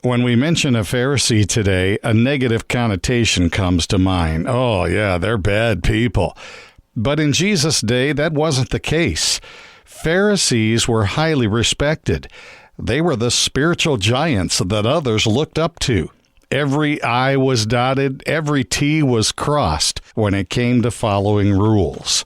When we mention a Pharisee today, a negative connotation comes to mind. Oh, yeah, they're bad people. But in Jesus' day, that wasn't the case. Pharisees were highly respected. They were the spiritual giants that others looked up to. Every I was dotted, every T was crossed when it came to following rules.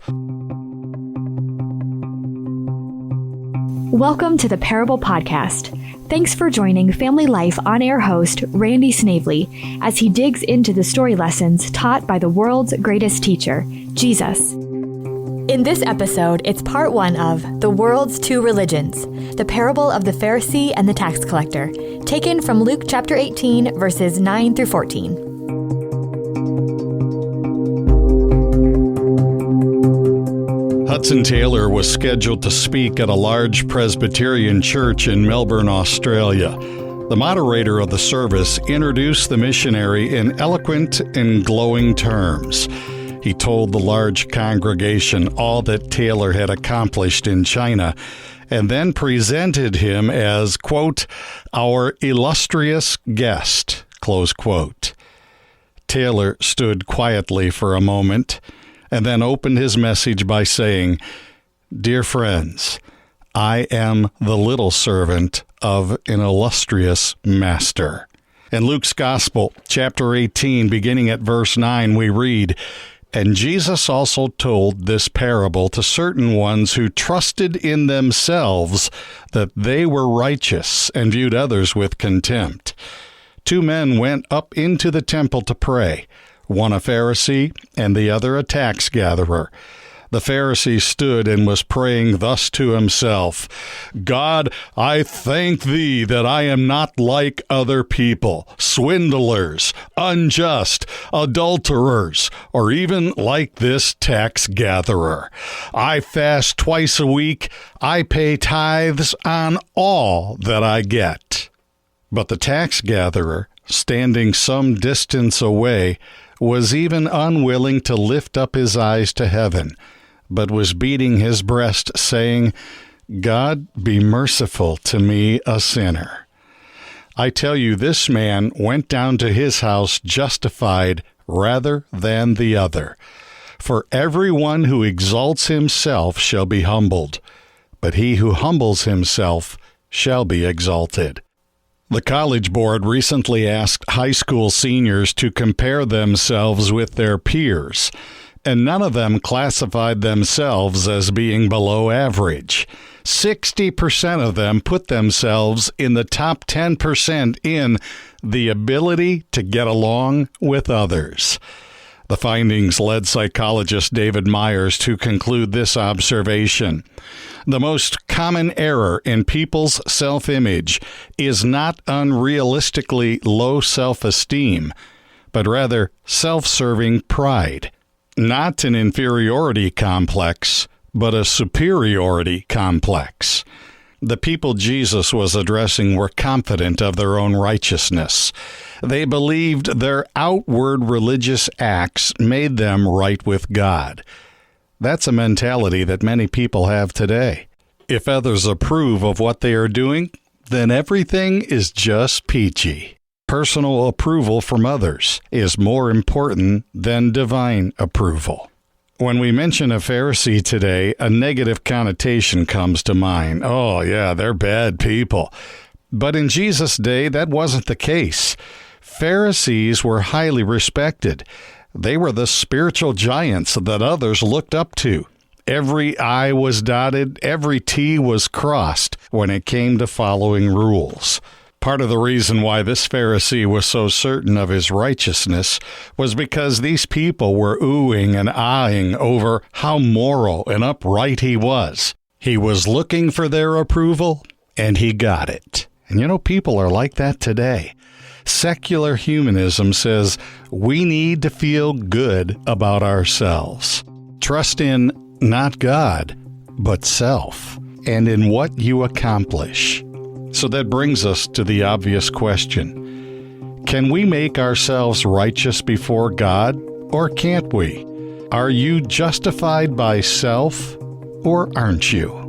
Welcome to the Parable Podcast. Thanks for joining Family Life on-air host Randy Snavely as he digs into the story lessons taught by the world's greatest teacher, Jesus. In this episode, it's part one of The World's Two Religions, the parable of the Pharisee and the tax collector, taken from Luke chapter 18, verses 9 through 14. Hudson Taylor was scheduled to speak at a large Presbyterian church in Melbourne, Australia. The moderator of the service introduced the missionary in eloquent and glowing terms. He told the large congregation all that Taylor had accomplished in China, and then presented him as, quote, our illustrious guest, close quote. Taylor stood quietly for a moment, and then opened his message by saying, Dear friends, I am the little servant of an illustrious master. In Luke's Gospel, chapter 18, beginning at verse 9, we read, And Jesus also told this parable to certain ones who trusted in themselves that they were righteous and viewed others with contempt. 2 men went up into the temple to pray, one a Pharisee and the other a tax gatherer. The Pharisee stood and was praying thus to himself, God, I thank thee that I am not like other people, swindlers, unjust, adulterers, or even like this tax gatherer. I fast twice a week. I pay tithes on all that I get. But the tax gatherer, standing some distance away, was even unwilling to lift up his eyes to heaven, but was beating his breast, saying, God, be merciful to me, a sinner. I tell you, this man went down to his house justified rather than the other. For everyone who exalts himself shall be humbled, but he who humbles himself shall be exalted. The College Board recently asked high school seniors to compare themselves with their peers, and none of them classified themselves as being below average. 60% of them put themselves in the top 10% in the ability to get along with others. The findings led psychologist David Myers to conclude this observation. The most common error in people's self-image is not unrealistically low self-esteem, but rather self-serving pride. Not an inferiority complex, but a superiority complex. The people Jesus was addressing were confident of their own righteousness. They believed their outward religious acts made them right with God. That's a mentality that many people have today. If others approve of what they are doing, then everything is just peachy. Personal approval from others is more important than divine approval. When we mention a Pharisee today, a negative connotation comes to mind. Oh, yeah, they're bad people. But in Jesus' day, that wasn't the case. Pharisees were highly respected. They were the spiritual giants that others looked up to. Every I was dotted, every T was crossed when it came to following rules. Part of the reason why this Pharisee was so certain of his righteousness was because these people were oohing and aahing over how moral and upright he was. He was looking for their approval, and he got it. And you know, people are like that today. Secular humanism says we need to feel good about ourselves. Trust in not God, but self, and in what you accomplish. So that brings us to the obvious question. Can we make ourselves righteous before God, or can't we? Are you justified by self, or aren't you?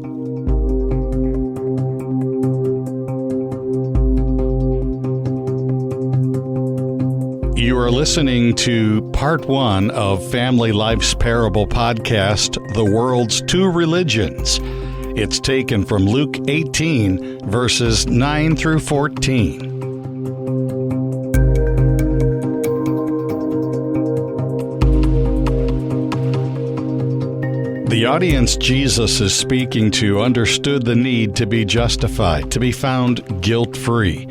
You are listening to Part 1 of Family Life's Parable podcast, The World's Two Religions. It's taken from Luke 18, verses 9 through 14. The audience Jesus is speaking to understood the need to be justified, to be found guilt-free.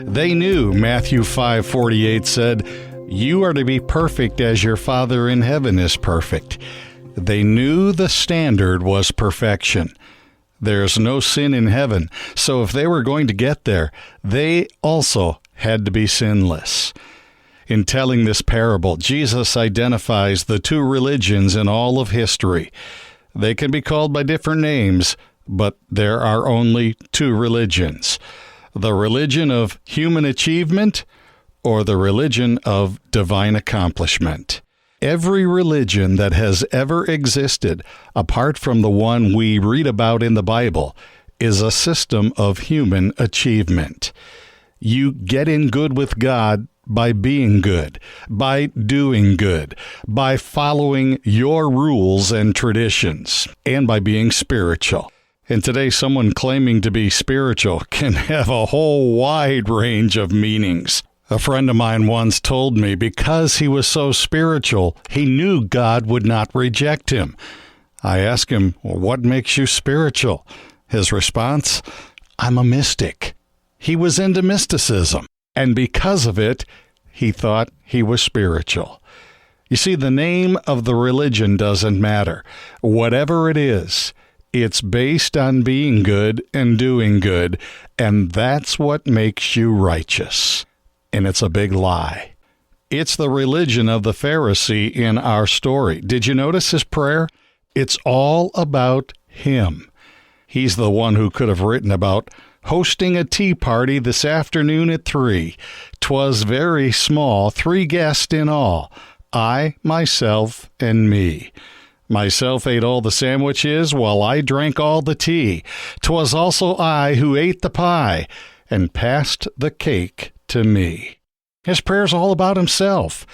They knew Matthew 5:48 said, "You are to be perfect as your Father in heaven is perfect." They knew the standard was perfection. There's no sin in heaven, so if they were going to get there, they also had to be sinless. In telling this parable, Jesus identifies the two religions in all of history. They can be called by different names, but there are only two religions: the religion of human achievement or the religion of divine accomplishment. Every religion that has ever existed, apart from the one we read about in the Bible, is a system of human achievement. You get in good with God by being good, by doing good, by following your rules and traditions, and by being spiritual. And today, someone claiming to be spiritual can have a whole wide range of meanings. A friend of mine once told me because he was so spiritual, he knew God would not reject him. I asked him, "What makes you spiritual?" His response, "I'm a mystic." He was into mysticism, and because of it, he thought he was spiritual. You see, the name of the religion doesn't matter. Whatever it is, it's based on being good and doing good, and that's what makes you righteous. And it's a big lie. It's the religion of the Pharisee in our story. Did you notice his prayer? It's all about him. He's the one who could have written about hosting a tea party this afternoon at 3. 'Twas very small, 3 guests in all, I, myself, and me. Myself ate all the sandwiches while I drank all the tea. 'Twas also I who ate the pie and passed the cake to me. His prayer's all about himself.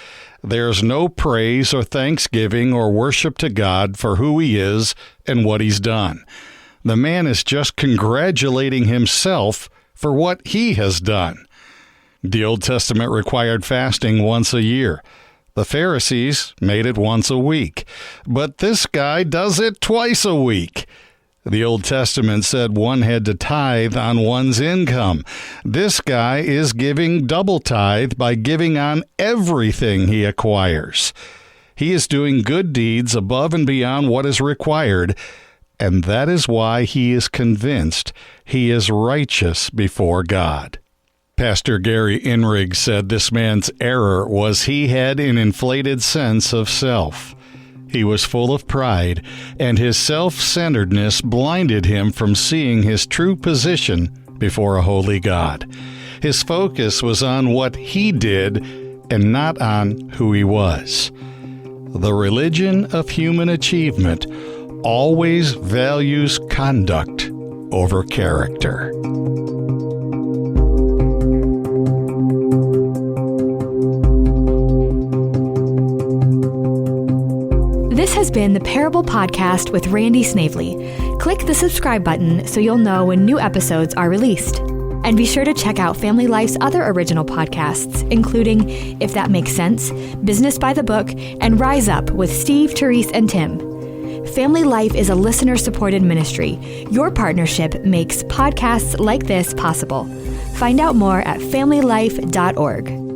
There's no praise or thanksgiving or worship to God for who he is and what he's done. The man is just congratulating himself for what he has done. The Old Testament required fasting once a year. The Pharisees made it once a week, but this guy does it twice a week. The Old Testament said one had to tithe on one's income. This guy is giving double tithe by giving on everything he acquires. He is doing good deeds above and beyond what is required, and that is why he is convinced he is righteous before God. Pastor Gary Inrig said this man's error was he had an inflated sense of self. He was full of pride, and his self-centeredness blinded him from seeing his true position before a holy God. His focus was on what he did and not on who he was. The religion of human achievement always values conduct over character. This has been the Parable Podcast with Randy Snavely. Click the subscribe button so you'll know when new episodes are released. And be sure to check out Family Life's other original podcasts, including If That Makes Sense, Business by the Book, and Rise Up with Steve, Therese, and Tim. Family Life is a listener-supported ministry. Your partnership makes podcasts like this possible. Find out more at familylife.org.